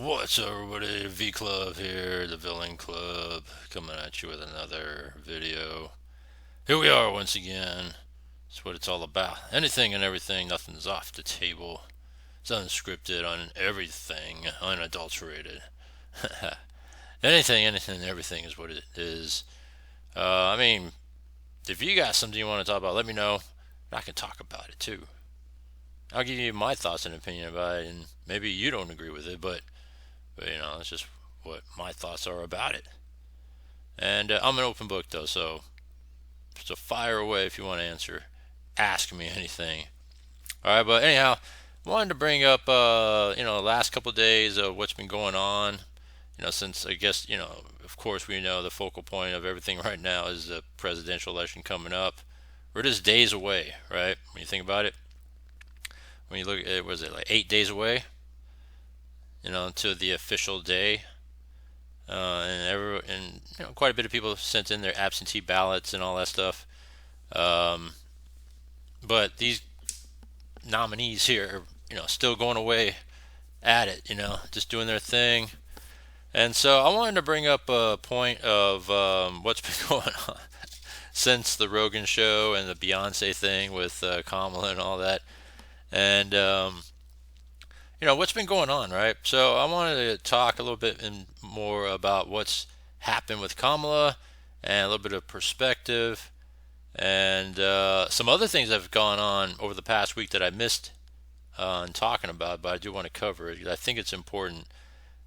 What's up, everybody? V Club here, the Villain Club, coming at you with another video. Here we are once again. That's what it's all about. Anything and everything, nothing's off the table. It's unscripted on everything, unadulterated. anything, and everything is what it is. I mean, if you got something you want to talk about, let me know. I can talk about it too. I'll give you my thoughts and opinion about it, and maybe you don't agree with it, but it's just what my thoughts are about it. And I'm an open book though, so fire away if you want to answer. Ask me anything. All right, but anyhow, I wanted to bring up the last couple of days of what's been going on. Since I guess of course we know the focal point of everything right now is the presidential election coming up. We're just days away, right? When you think about it, when you look at it, was it like 8 days away? To the official day, and quite a bit of people sent in their absentee ballots and all that stuff. Um, but these nominees here are, still going away at it, just doing their thing. And so I wanted to bring up a point of what's been going on since the Rogan show and the Beyonce thing with Kamala and all that. And what's been going on, right? So I wanted to talk a little bit more about what's happened with Kamala and a little bit of perspective and some other things that have gone on over the past week that I missed on talking about, but I do want to cover it because I think it's important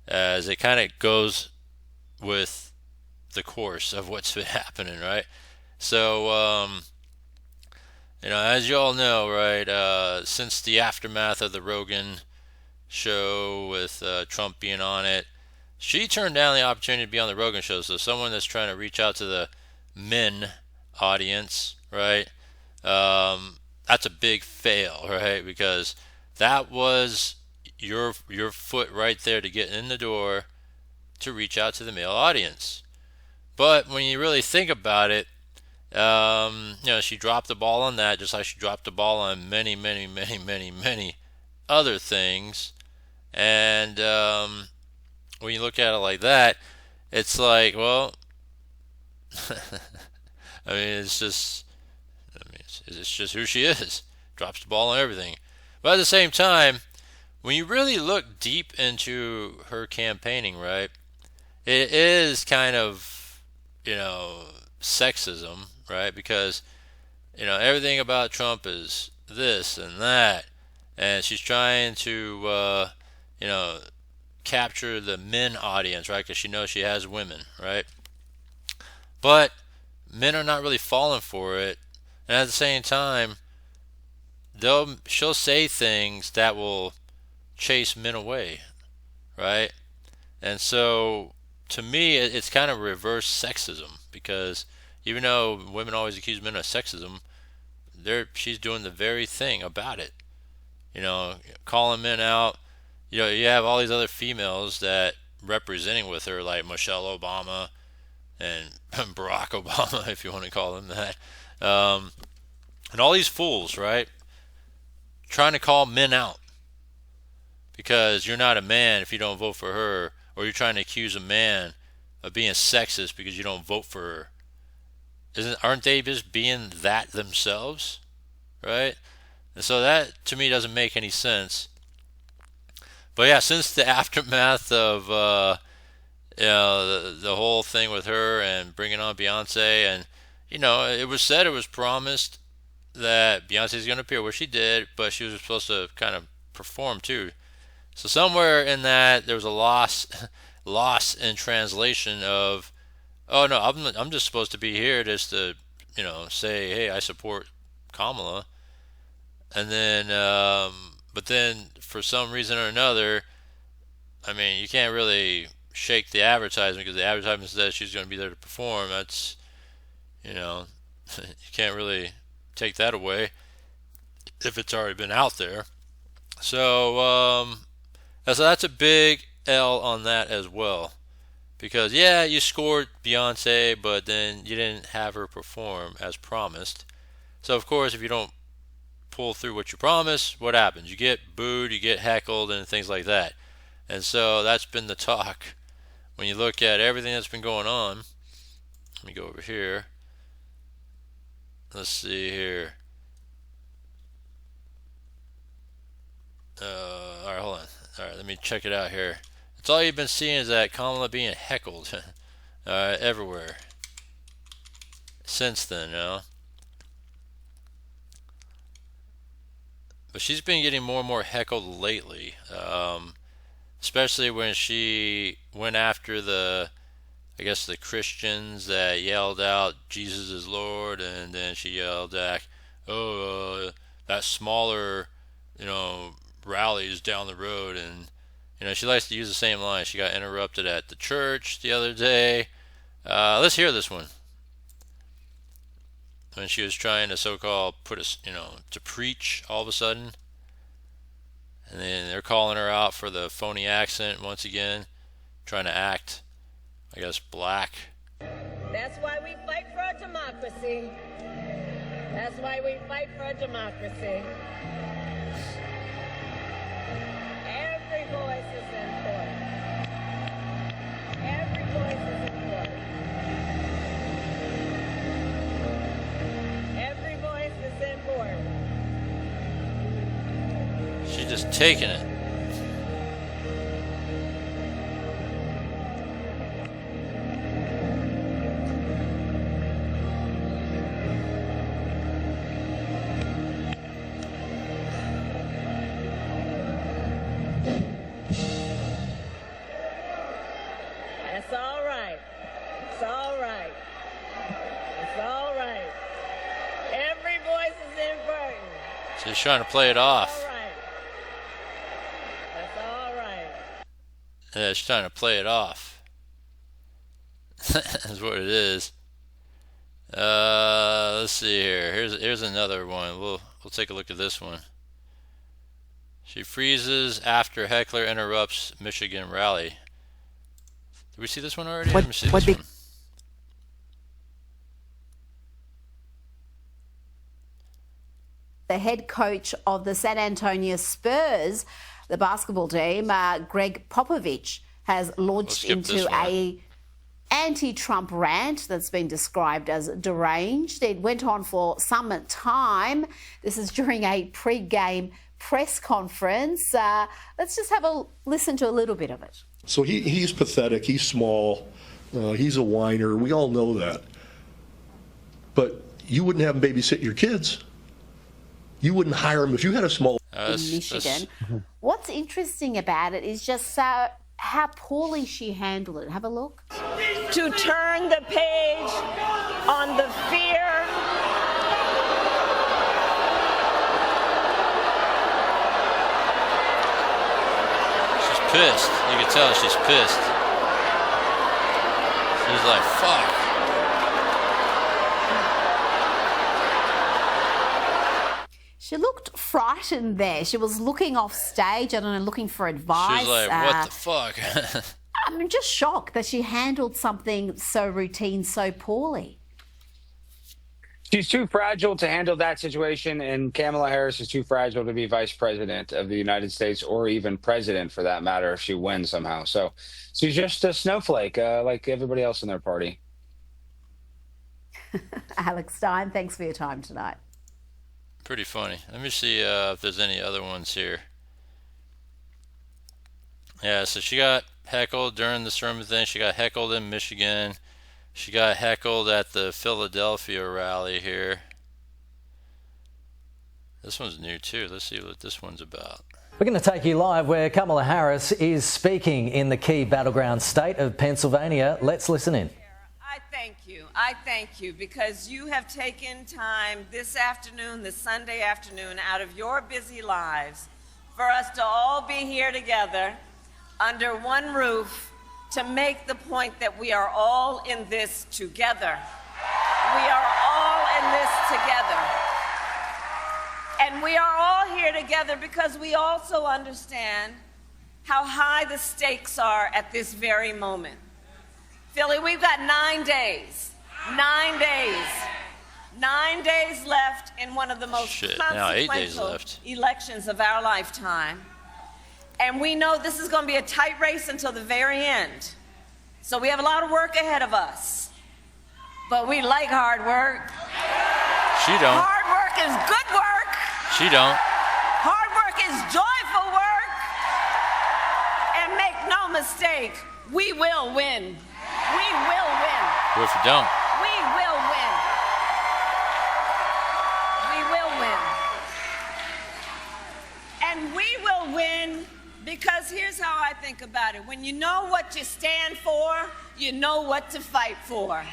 as it kind of goes with the course of what's been happening, right? So, as you all know, right, since the aftermath of the Rogan show with Trump being on it, she turned down the opportunity to be on the Rogan show. So someone that's trying to reach out to the men audience, right? That's a big fail, right? Because that was your foot right there to get in the door to reach out to the male audience. But when you really think about it, she dropped the ball on that, just like she dropped the ball on many, many, many, many, many other things. And when you look at it like that, it's like, well, I mean, it's just who she is. Drops the ball on everything. But at the same time, when you really look deep into her campaigning, right, it is kind of, sexism, right? Because, everything about Trump is this and that. And she's trying to, capture the men audience, right? Because she knows she has women, right? But men are not really falling for it. And at the same time, she'll say things that will chase men away, right? And so, to me, it's kind of reverse sexism because even though women always accuse men of sexism, she's doing the very thing about it. Calling men out. You have all these other females that representing with her, like Michelle Obama and Barack Obama, if you want to call them that, and all these fools, right? Trying to call men out because you're not a man if you don't vote for her, or you're trying to accuse a man of being sexist because you don't vote for her. Aren't they just being that themselves, right? And so that to me doesn't make any sense. But yeah, since the aftermath of the whole thing with her and bringing on Beyonce, and it was said, it was promised that Beyonce's going to appear, which she did, but she was supposed to kind of perform too. So somewhere in that there was a loss in translation of, oh no, I'm just supposed to be here just to say, hey, I support Kamala, and then but then for some reason or another, I mean, you can't really shake the advertisement because the advertisement says she's going to be there to perform. That's you can't really take that away if it's already been out there. So that's a big L on that as well. Because yeah, you scored Beyonce, but then you didn't have her perform as promised. So of course, if you don't pull through what you promise, what happens? You get booed, you get heckled, and things like that. And so that's been the talk. When you look at everything that's been going on, let me go over here. Let's see here. All right, hold on. All right, let me check it out here. It's all you've been seeing is that Kamala being heckled everywhere since then, you know. But she's been getting more and more heckled lately, especially when she went after the Christians that yelled out Jesus is Lord, and then she yelled back, "Oh, that smaller, rallies down the road," and she likes to use the same line. She got interrupted at the church the other day. Let's hear this one. When she was trying to so-called put us, to preach all of a sudden, and then they're calling her out for the phony accent once again, trying to act, I guess, black. That's why we fight for a democracy. That's why we fight for a democracy. Every voice is important. Every voice is important. Every voice is important. She's just taking it. That's all right. It's all right. It's all right. Every voice is important. She's trying to play it off. All right. That's all right. Yeah, she's trying to play it off. That's what it is. Let's see here. Here's another one. We'll take a look at this one. She freezes after heckler interrupts Michigan rally. Did we see this one already? Let me see this one. The head coach of the San Antonio Spurs, the basketball team, Greg Popovich, has launched into a anti-Trump rant that's been described as deranged. It went on for some time. This is during a pre-game press conference. Let's just have a listen to a little bit of it. So he's pathetic. He's small. He's a whiner. We all know that. But you wouldn't have him babysit your kids. You wouldn't hire him if you had a small... in Michigan. What's interesting about it is just how poorly she handled it. Have a look. To turn the page on the fear pissed. You can tell she's pissed. She's like, fuck. She looked frightened there. She was looking off stage, I don't know, looking for advice. She was like, what the fuck? I'm just shocked that she handled something so routine so poorly. She's too fragile to handle that situation, and Kamala Harris is too fragile to be vice president of the United States, or even president for that matter, if she wins somehow. So she's just a snowflake, like everybody else in their party. Alex Stein, thanks for your time tonight. Pretty funny. Let me see if there's any other ones here. Yeah, so she got heckled during the sermon thing. She got heckled in Michigan. She got heckled at the Philadelphia rally here. This one's new too. Let's see what this one's about. We're going to take you live where Kamala Harris is speaking in the key battleground state of Pennsylvania. Let's listen in. I thank you because you have taken time this afternoon, this Sunday afternoon, out of your busy lives for us to all be here together under one roof to make the point that we are all in this together. We are all in this together. And we are all here together because we also understand how high the stakes are at this very moment. Philly, we've got 9 days. 9 days. 9 days left in one of the most consequential elections of our lifetime. And we know this is going to be a tight race until the very end. So we have a lot of work ahead of us. But we like hard work. She don't. Hard work is good work. She don't. Hard work is joyful work. And make no mistake, we will win. We will win. What if you don't? We will win. We will win. And we will win because here's how I think about it. When you know what you stand for, you know what to fight for.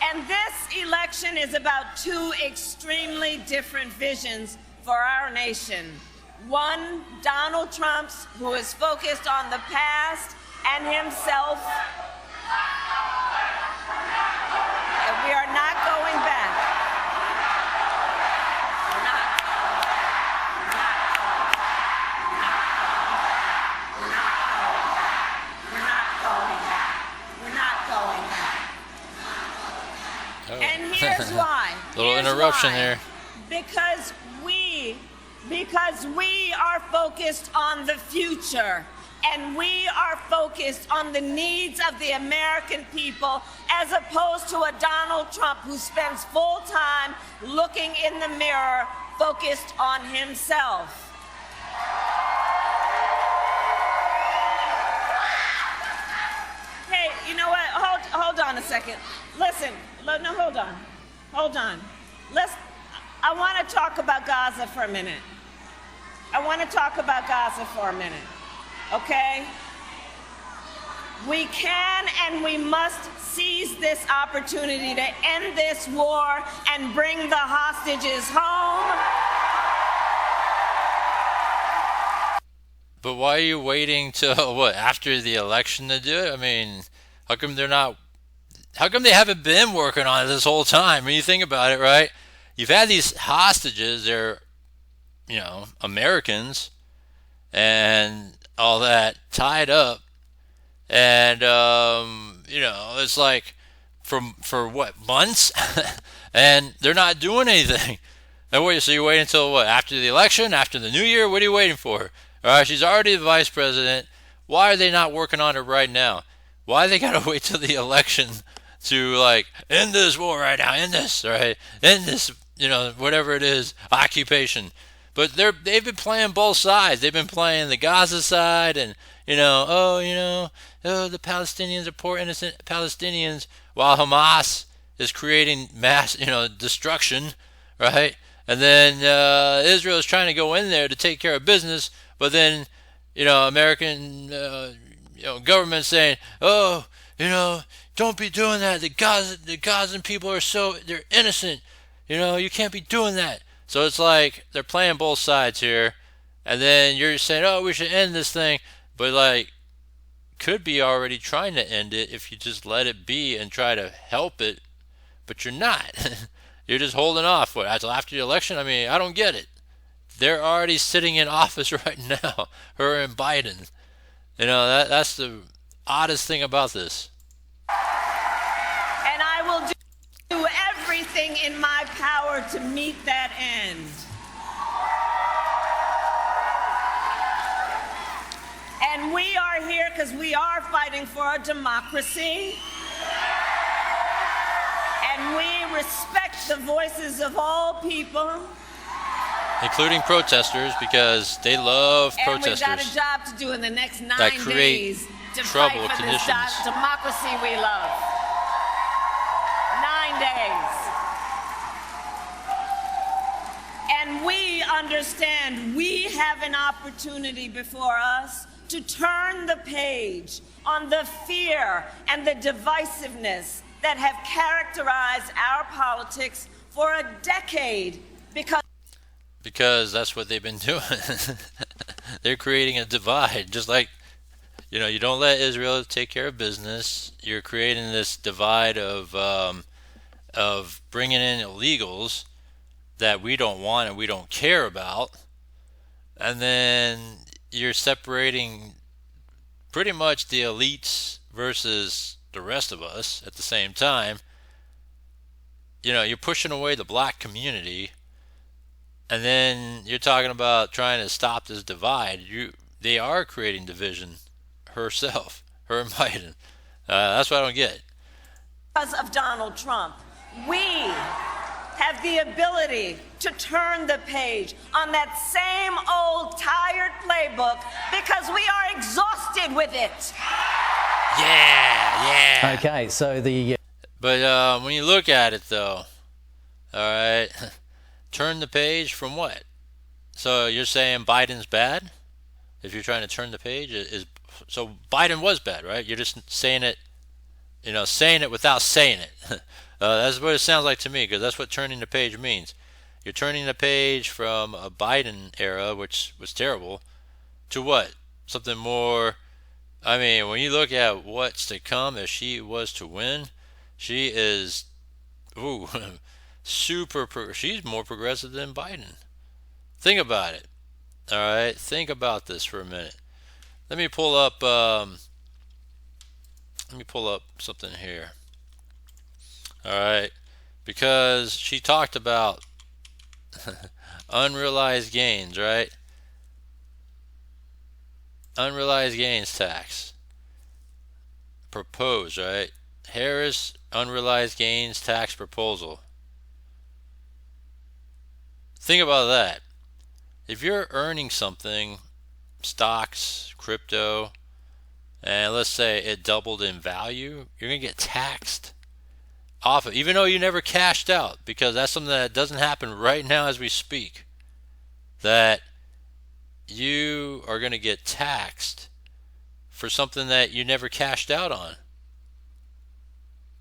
And this election is about two extremely different visions for our nation. One, Donald Trump's, who is focused on the past and himself. And we are not going back. And here's why. Little interruption there. Because we are focused on the future, and we are focused on the needs of the American people, as opposed to a Donald Trump who spends full time looking in the mirror, focused on himself. Hey, you know what? Hold on a second. Listen, no, hold on. I want to talk about Gaza for a minute. Okay? We can and we must seize this opportunity to end this war and bring the hostages home. But why are you waiting till after the election to do it? I mean, how come they haven't been working on it this whole time? When you think about it, right? You've had these hostages, they're, Americans and all that tied up. And, it's like for what, months? And they're not doing anything. And so you wait until what, after the election, after the new year? What are you waiting for? All right, she's already the vice president. Why are they not working on it right now? Why they gotta wait till the election to end this war right now? End this, right? End this, whatever it is, occupation. But they've been playing both sides. They've been playing the Gaza side, and the Palestinians are poor innocent Palestinians, while Hamas is creating mass, destruction, right? And then Israel is trying to go in there to take care of business, but then, American, government saying, don't be doing that. The Gazan people they're innocent. You can't be doing that. So it's like they're playing both sides here, and then you're saying, oh, we should end this thing, but could be already trying to end it if you just let it be and try to help it, but you're not. You're just holding off. Until after the election? I mean, I don't get it. They're already sitting in office right now, her and Biden. That's the oddest thing about this. And I will do everything in my power to meet that end. And we are here because we are fighting for a democracy. And we respect the voices of all people. Including protesters, because they love protesters. And we've got a job to do in the next 9 days to fight for this democracy we love. 9 days. And we understand we have an opportunity before us to turn the page on the fear and the divisiveness that have characterized our politics for a decade, because that's what they've been doing. They're creating a divide. Just like, you don't let Israel take care of business. You're creating this divide of bringing in illegals that we don't want and we don't care about. And then you're separating pretty much the elites versus the rest of us at the same time. You're pushing away the black community And then you're talking about trying to stop this divide. They are creating division herself, her and Biden. That's what I don't get. Because of Donald Trump, we have the ability to turn the page on that same old tired playbook because we are exhausted with it. Yeah. Okay, so the... But when you look at it, though, all right, turn the page from what? So you're saying Biden's bad? If you're trying to turn the page, so Biden was bad, right? You're just saying it, saying it without saying it. That's what it sounds like to me, because that's what turning the page means. You're turning the page from a Biden era, which was terrible, to what? Something more. I mean, when you look at what's to come, if she was to win, she is, she's more progressive than Biden. Think about it. All right, think about this for a minute. Let me pull up something here. All right, because she talked about unrealized gains, right? Unrealized gains tax proposed, right? Harris unrealized gains tax proposal. Think about that. If you're earning something, stocks, crypto, and let's say it doubled in value, you're going to get taxed off it, even though you never cashed out, because that's something that doesn't happen right now as we speak. That you are going to get taxed for something that you never cashed out on.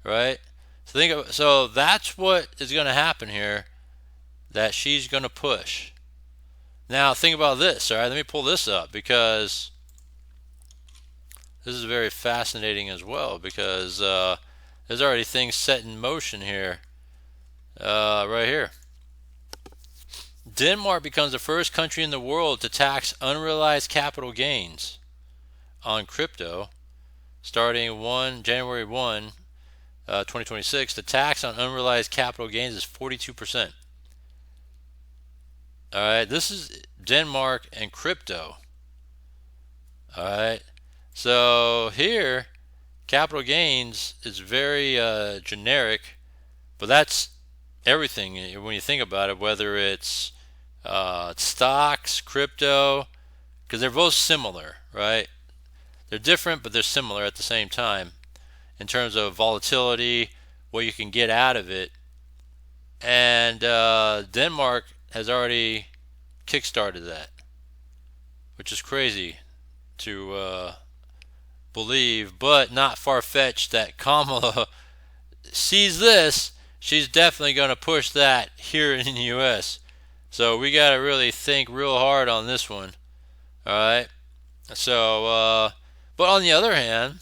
Right? So that's what is going to happen here, that she's going to push. Now think about this, all right? Let me pull this up, because this is very fascinating as well, because there's already things set in motion here, right here. Denmark becomes the first country in the world to tax unrealized capital gains on crypto starting January 1, 2026. The tax on unrealized capital gains is 42%. All right, this is Denmark and crypto. All right, so here, capital gains is very generic, but that's everything when you think about it, whether it's stocks, crypto, because they're both similar, right? They're different, but they're similar at the same time in terms of volatility, what you can get out of it. And Denmark has already kickstarted that, which is crazy to believe, but not far-fetched that Kamala sees this. She's definitely going to push that here in the U.S. So we got to really think real hard on this one. All right. So, but on the other hand,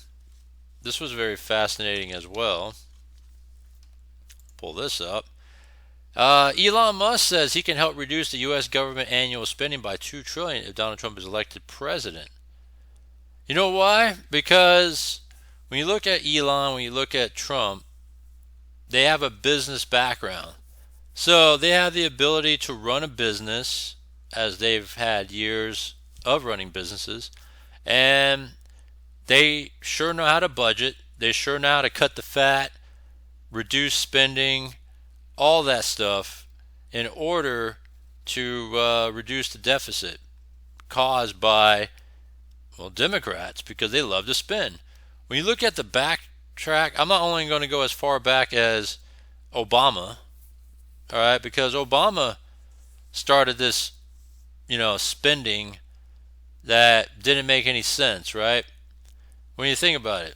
this was very fascinating as well. Pull this up. Elon Musk says he can help reduce the U.S. government annual spending by $2 trillion if Donald Trump is elected president. You know why? Because when you look at Elon, when you look at Trump, they have a business background. So they have the ability to run a business, as they've had years of running businesses, and they sure know how to budget. They sure know how to cut the fat, reduce spending, all that stuff in order to reduce the deficit caused by, well, Democrats, because they love to spend. When you look at the backtrack, I'm not only going to go as far back as Obama, all right, because Obama started this, spending that didn't make any sense, right? When you think about it,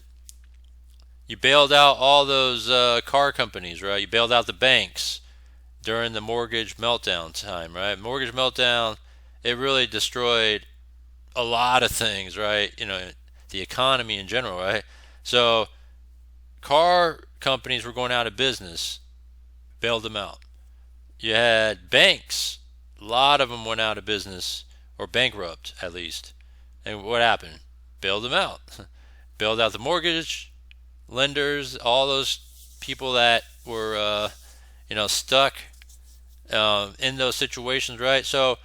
you bailed out all those car companies, right? You bailed out the banks during the mortgage meltdown time, right? Mortgage meltdown, it really destroyed a lot of things, right? The economy in general, right? So car companies were going out of business, bailed them out. You had banks, a lot of them went out of business, or bankrupt at least. And what happened? Bailed them out. Bailed out the mortgage lenders, all those people that were, stuck in those situations, right? So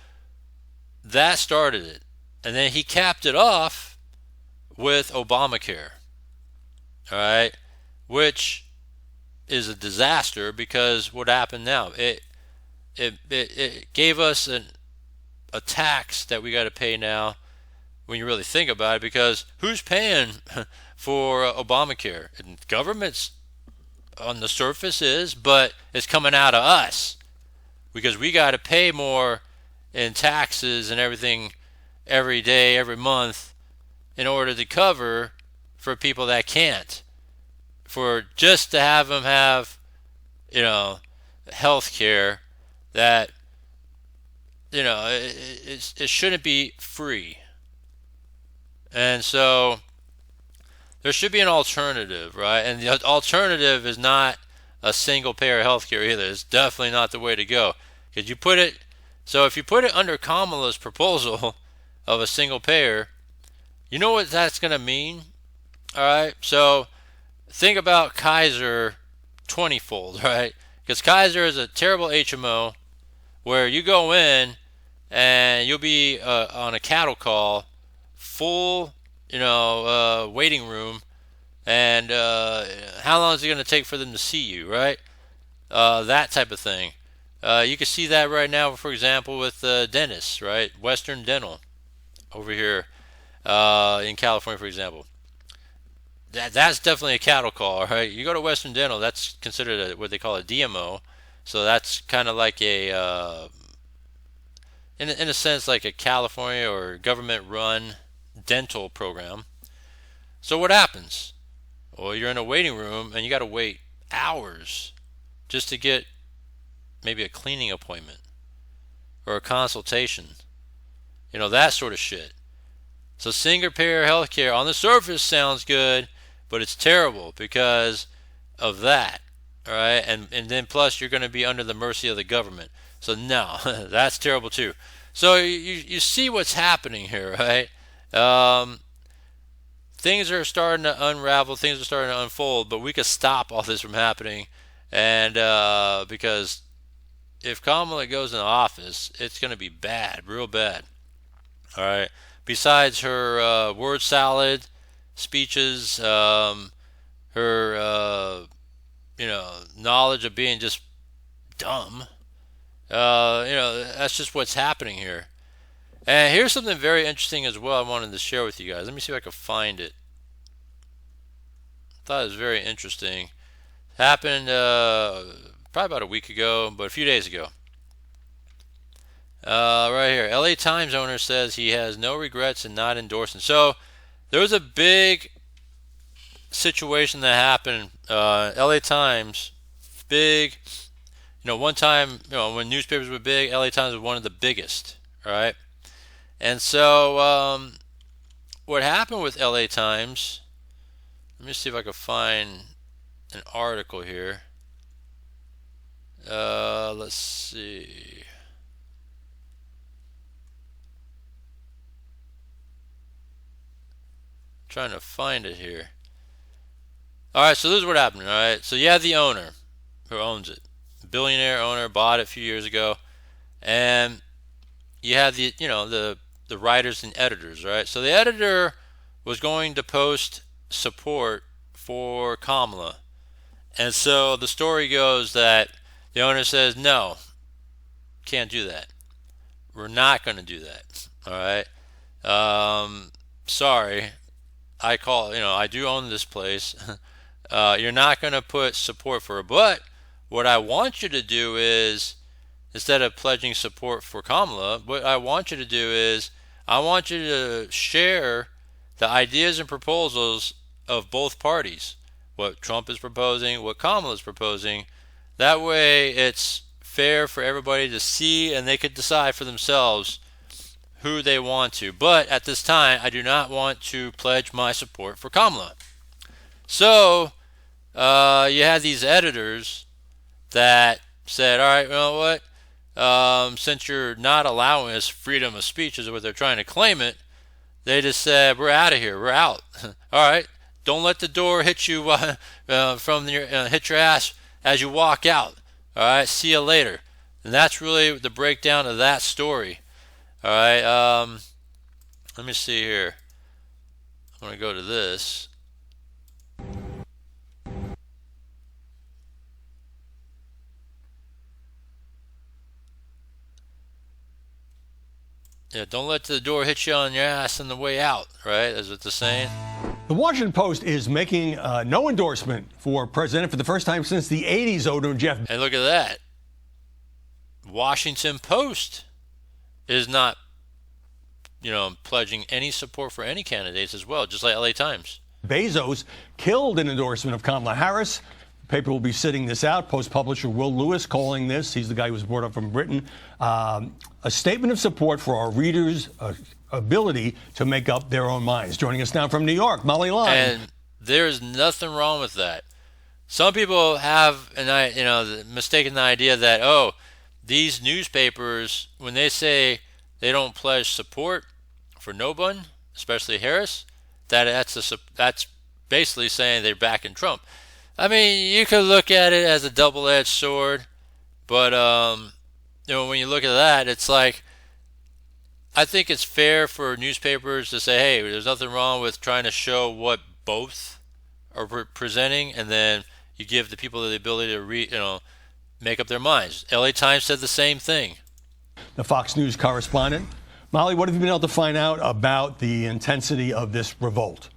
that started it. And then he capped it off with Obamacare, all right, which is a disaster because what happened now? It gave us a tax that we got to pay now when you really think about it, because who's paying for Obamacare? And government's on the surface is, but it's coming out of us because we got to pay more in taxes and everything every day, every month, in order to cover for people that can't. For just to have them have, health care that, it shouldn't be free. And so there should be an alternative, right? And the alternative is not a single payer health care either. It's definitely not the way to go. Because if you put it under Kamala's proposal of a single payer, you know what that's going to mean? All right. So think about Kaiser 20-fold, right? Because Kaiser is a terrible HMO where you go in and you'll be on a cattle call, full, waiting room, and how long is it going to take for them to see you, right? That type of thing. You can see that right now, for example, with dentists, right? Western Dental over here in California, for example. That's definitely a cattle call, right? You go to Western Dental, that's considered what they call a DMO. So that's kind of like in a sense, like a California or government-run dental program. So what happens? Well, you're in a waiting room and you got to wait hours just to get maybe a cleaning appointment or a consultation. That sort of shit. So single payer healthcare on the surface sounds good, but it's terrible because of that. All right, and then plus you're going to be under the mercy of the government. So no, that's terrible too. So you see what's happening here, right? Things are starting to unravel, things are starting to unfold, but we could stop all this from happening. And because if Kamala goes into office, it's going to be bad, real bad. All right. Besides her word salad speeches, her knowledge of being just dumb, that's just what's happening here. And here's something very interesting as well I wanted to share with you guys. Let me see if I can find it. I thought it was very interesting. It happened probably about a week ago, but a few days ago. Right here. LA Times owner says he has no regrets in not endorsing. So there was a big situation that happened. LA Times, big. One time, when newspapers were big, LA Times was one of the biggest. All right. And so what happened with LA Times, let me see if I can find an article here. Let's see. Trying to find it here. All right, so this is what happened. All right, so you have the owner who owns it, billionaire owner, bought it a few years ago, and you have the writers and editors, right? So the editor was going to post support for Kamala, and so the story goes that the owner says, no, can't do that. We're not going to do that. All right. Sorry. I do own this place. You're not going to put support for her. But what I want you to do is, instead of pledging support for Kamala, what I want you to do is, I want you to share the ideas and proposals of both parties. What Trump is proposing, what Kamala is proposing. That way it's fair for everybody to see and they could decide for themselves who they want to. But at this time, I do not want to pledge my support for Kamala. So you had these editors that said, all right, you know what? Since you're not allowing us freedom of speech is what they're trying to claim it, they just said, we're out of here. We're out. All right. Don't let the door hit you hit your ass as you walk out. All right. See you later. And that's really the breakdown of that story. All right. Let me see here. I'm going to go to this. Yeah, don't let the door hit you on your ass on the way out, right? That's what they're saying. The Washington Post is making no endorsement for president for the first time since the 80s, Odo and Jeff. And look at that. Washington Post is not, pledging any support for any candidates as well, just like LA Times. Bezos killed an endorsement of Kamala Harris. The paper will be sitting this out. Post publisher Will Lewis calling this, he's the guy who was brought up from Britain, a statement of support for our readers' ability to make up their own minds. Joining us now from New York, Molly Lyon. And there's nothing wrong with that. Some people have mistaken the idea that, these newspapers, when they say they don't pledge support for no one, especially Harris, that's basically saying they're backing Trump. I mean, you could look at it as a double-edged sword, but when you look at that, it's like, I think it's fair for newspapers to say, hey, there's nothing wrong with trying to show what both are presenting, and then you give the people the ability to make up their minds. LA Times said the same thing. The Fox News correspondent. Molly, what have you been able to find out about the intensity of this revolt?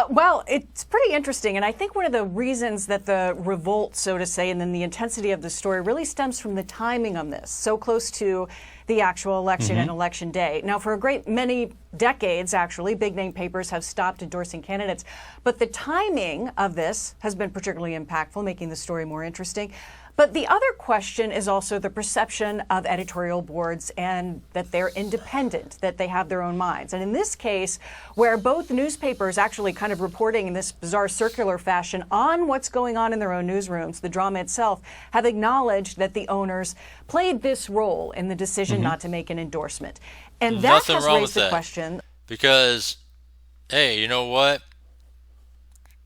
Well, it's pretty interesting, and I think one of the reasons that the revolt, so to say, and then the intensity of the story really stems from the timing on this, so close to the actual election and election day. Now, for a great many decades, actually, big-name papers have stopped endorsing candidates, but the timing of this has been particularly impactful, making the story more interesting. But the other question is also the perception of editorial boards and that they're independent, that they have their own minds. And in this case, where both newspapers actually kind of reporting in this bizarre circular fashion on what's going on in their own newsrooms, the drama itself, have acknowledged that the owners played this role in the decision not to make an endorsement. And that Nothing has wrong raised with the that. question. Because, hey, you know what?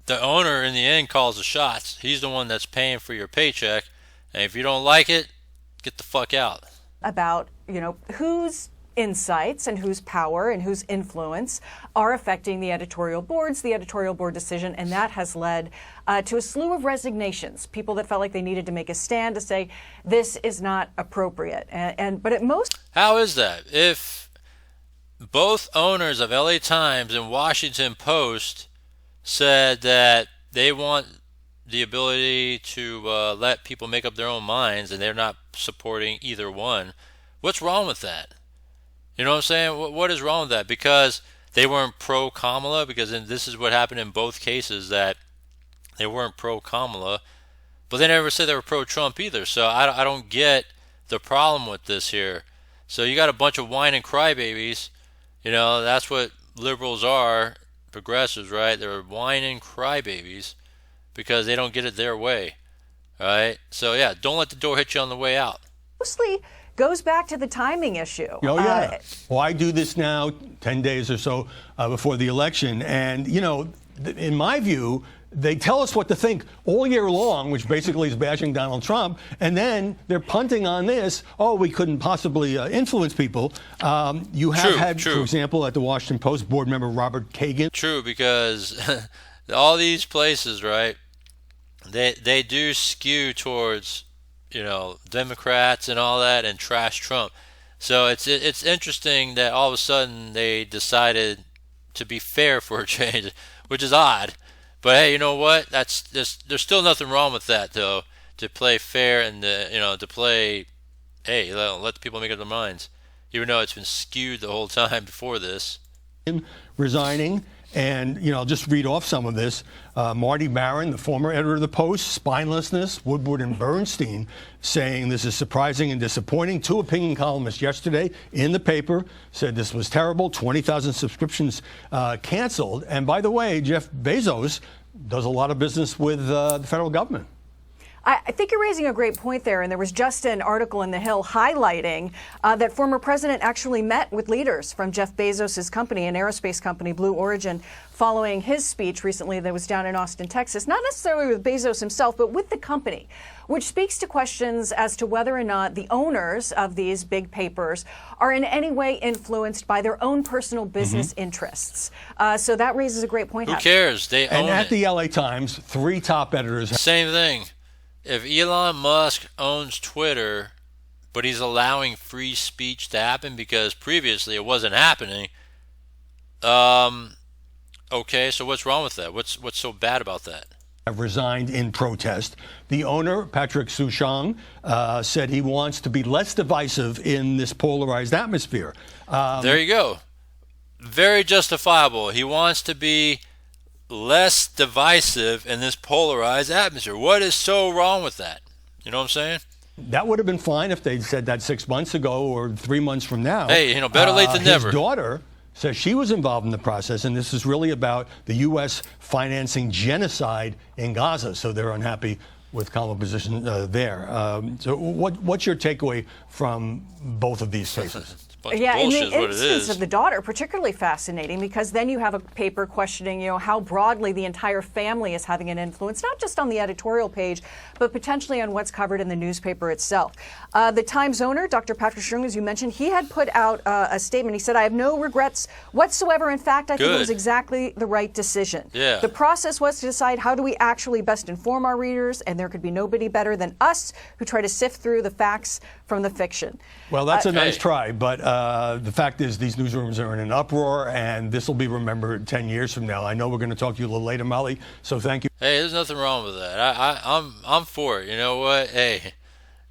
The owner, in the end, calls the shots. He's the one that's paying for your paycheck. And if you don't like it, get the fuck out. About, whose insights and whose power and whose influence are affecting the editorial boards, the editorial board decision, and that has led to a slew of resignations. People that felt like they needed to make a stand to say this is not appropriate. But at most, how is that? If both owners of LA Times and Washington Post said that they want the ability to let people make up their own minds, and they're not supporting either one, what's wrong with that? You know what I'm saying? What is wrong with that? Because they weren't pro-Kamala, because this is what happened in both cases, that they weren't pro-Kamala, but they never said they were pro-Trump either. So I don't get the problem with this here. So you got a bunch of whine and crybabies. That's what liberals are, progressives, right? They're whine and crybabies because they don't get it their way, all right? So, yeah, don't let the door hit you on the way out. Mostly goes back to the timing issue. Oh, yeah. Why do this now, 10 days or so before the election? And, in my view, they tell us what to think all year long, which basically is bashing Donald Trump, and then they're punting on this. Oh, we couldn't possibly influence people. You have had, for example, at the Washington Post, board member Robert Kagan. True, because all these places, right, they do skew towards, Democrats and all that, and trash Trump. So it's interesting that all of a sudden they decided to be fair for a change, which is odd. But hey, you know what? There's still nothing wrong with that, though, to play fair and to play, hey, let the people make up their minds, even though it's been skewed the whole time before this. Resigning. And, I'll just read off some of this. Marty Maron, the former editor of the Post, spinelessness, Woodward and Bernstein saying this is surprising and disappointing. Two opinion columnists yesterday in the paper said this was terrible. 20,000 subscriptions canceled. And by the way, Jeff Bezos does a lot of business with the federal government. I think you're raising a great point there, and there was just an article in The Hill highlighting that former president actually met with leaders from Jeff Bezos' company, an aerospace company, Blue Origin, following his speech recently that was down in Austin, Texas, not necessarily with Bezos himself, but with the company, which speaks to questions as to whether or not the owners of these big papers are in any way influenced by their own personal business interests. So that raises a great point. Who cares? They own And at it. the LA Times, 3 top editors. Same thing. If Elon Musk owns Twitter, but he's allowing free speech to happen because previously it wasn't happening, okay, so what's wrong with that? What's so bad about that? Have resigned in protest. The owner, Patrick Souchon, said he wants to be less divisive in this polarized atmosphere. There you go. Very justifiable. He wants to be less divisive in this polarized atmosphere. What is so wrong with that? You know what I'm saying? That would have been fine if they'd said that 6 months ago or 3 months from now. Hey, better late than never. His daughter says she was involved in the process, and this is really about the U.S. financing genocide in Gaza. So they're unhappy with Kamala's position there. So what's your takeaway from both of these cases? Yeah, in the what it instance is. of the daughter, particularly fascinating because then you have a paper questioning, how broadly the entire family is having an influence, not just on the editorial page, but potentially on what's covered in the newspaper itself. The Times owner, Dr. Patrick Chung, as you mentioned, he had put out a statement. He said, "I have no regrets whatsoever. In fact, I think it was exactly the right decision. Yeah. The process was to decide how do we actually best inform our readers, and there could be nobody better than us who try to sift through the facts from the fiction." Well, that's a nice try, but the fact is these newsrooms are in an uproar, and this will be remembered 10 years from now. I know we're going to talk to you a little later, Molly, so thank you. Hey, there's nothing wrong with that. I'm for it. You know what? Hey,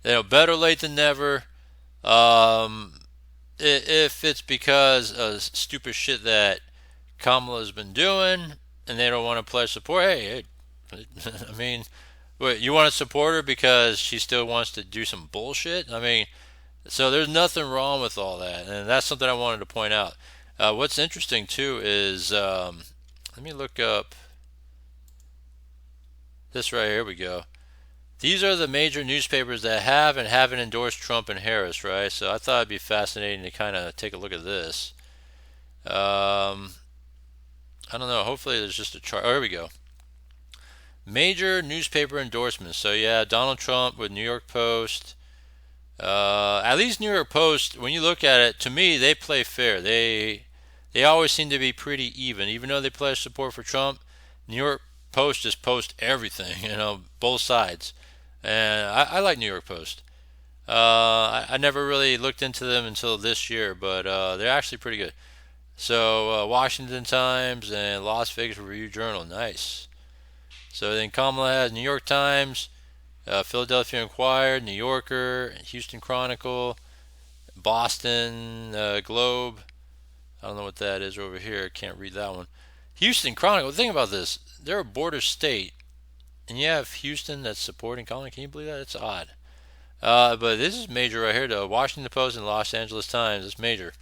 better late than never. If it's because of stupid shit that Kamala's been doing and they don't want to pledge support, hey, I mean, what, you want to support her because she still wants to do some bullshit? I mean, so there's nothing wrong with all that, and that's something I wanted to point out. What's interesting too is let me look up this right here. Here we go. These are the major newspapers that have and haven't endorsed Trump and Harris, right? So I thought it'd be fascinating to kind of take a look at this. I don't know. Hopefully there's just a chart. Oh, here we go. Major newspaper endorsements. So yeah, Donald Trump with New York Post. At least New York Post, when you look at it, to me, they play fair. They always seem to be pretty even though they pledge support for Trump. New York Post just posts everything, both sides. And I like New York Post. I never really looked into them until this year, but they're actually pretty good. So Washington Times and Las Vegas Review-Journal, nice. So then Kamala has New York Times, Philadelphia Inquirer, New Yorker, Houston Chronicle, Boston Globe. I don't know what that is over here. I can't read that one. Houston Chronicle. Think about this. They're a border state, and you have Houston that's supporting Kamala. Can you believe that? It's odd. But this is major right here, though. Washington Post and Los Angeles Times. It's major.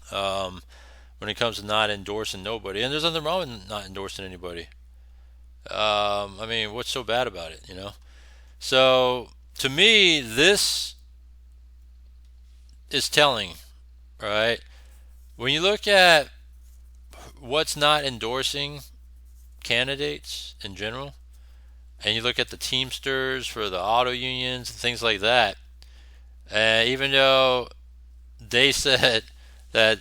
When it comes to not endorsing nobody. And there's nothing wrong with not endorsing anybody. I mean, what's so bad about it, So, to me, this is telling, right? When you look at what's not endorsing candidates in general, and you look at the Teamsters for the auto unions and things like that, even though they said that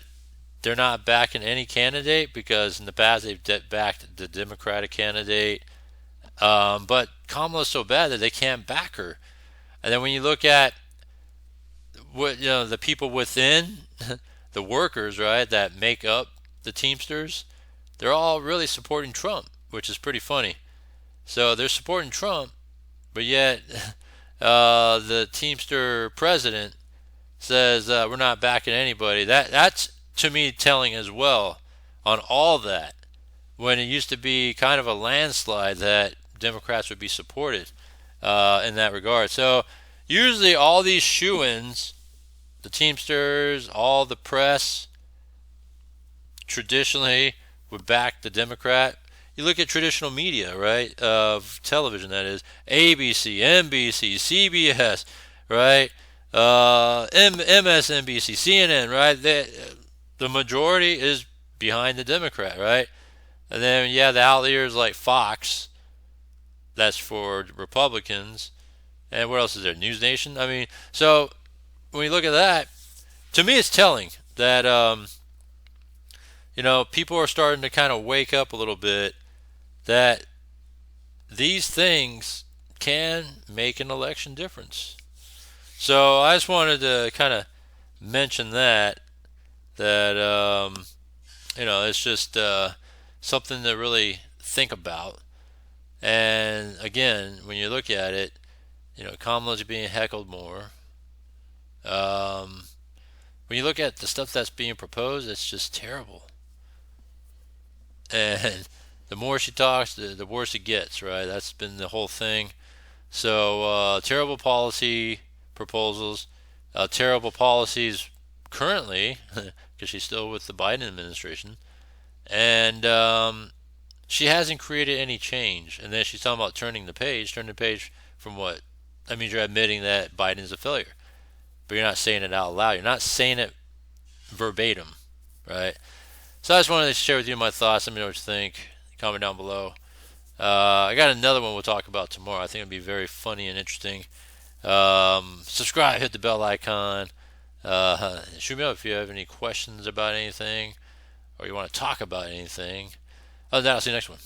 they're not backing any candidate because in the past they've backed the Democratic candidate, but Kamala's so bad that they can't back her. And then when you look at what the people within the workers, right, that make up the Teamsters, they're all really supporting Trump, which is pretty funny. So they're supporting Trump, but yet the Teamster president says we're not backing anybody. That's to me telling as well on all that, when it used to be kind of a landslide that Democrats would be supported in that regard. So usually all these shoo-ins, the Teamsters, all the press, traditionally would back the Democrat. you look at traditional media, right, of television, that is, ABC, NBC, CBS, right, MSNBC, CNN, right, the majority is behind the Democrat, right? And then, yeah, the outliers like Fox, that's for Republicans. And what else is there? News Nation? I mean, so when you look at that, to me it's telling that, people are starting to kind of wake up a little bit that these things can make an election difference. So I just wanted to kind of mention that it's just something to really think about. And again, when you look at it, Kamala's being heckled more. When you look at the stuff that's being proposed, it's just terrible. And the more she talks, the worse it gets, right? That's been the whole thing. So terrible policy proposals, terrible policies currently, because she's still with the Biden administration. And she hasn't created any change. And then she's talking about turning the page from what? That means you're admitting that Biden's a failure. But you're not saying it out loud. You're not saying it verbatim, right? So I just wanted to share with you my thoughts. Let me know what you think. Comment down below. I got another one we'll talk about tomorrow. I think it'll be very funny and interesting. Subscribe, hit the bell icon. Shoot me up if you have any questions about anything or you want to talk about anything. Other than that, I'll see you next one.